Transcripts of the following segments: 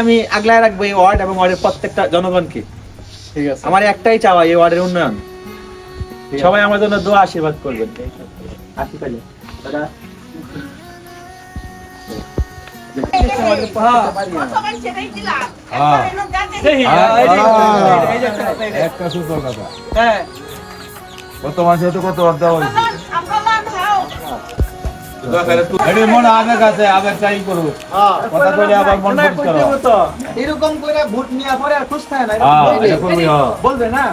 আমি আগলায় রাখবো এই ওয়ার্ড এবং ওয়ার্ডের প্রত্যেকটা জনগণকে। ঠিক আছে, আমার একটাই চাওয়া এই ওয়ার্ডের উন্নয়ন। সবাই আমার জন্য দোয়া আশীর্বাদ করবেন। বর্তমান যেহেতু কত অর্ধা হয়েছে এরকম করে ভোট নিয়ে পরে আর খুশ থাকে না, বলবে না।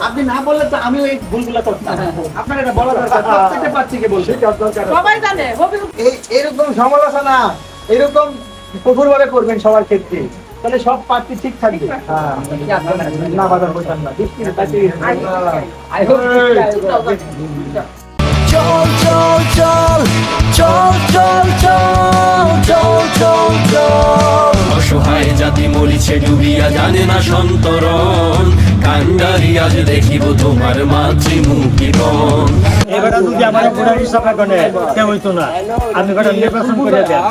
আপনি না বললে তো আমি ওই ভুলগুলো করতাম। আপনার এটা বলা দরকার, প্রত্যেকটা প্রার্থীকে বলতে সবাই জানে। এরকম সমালোচনা এরকম কঠোরভাবে করবেন সবার ক্ষেত্রে, তাহলে সব প্রার্থী ঠিক থাকবে। না বাধা বলতাম না। চল চল চল চল চল চল চল চল চল অসহায় জাতি মরিছে ডুবিয়া জানে না সন্তরণ কান্ডারি আজ দেখিব তোমার মাতৃমুখীবন। এবার যদি আমার ঘোড়া বিশ্বাস করে কেউ হইতো না, আপনি ঘোড়া নির্বাচন করে দেন।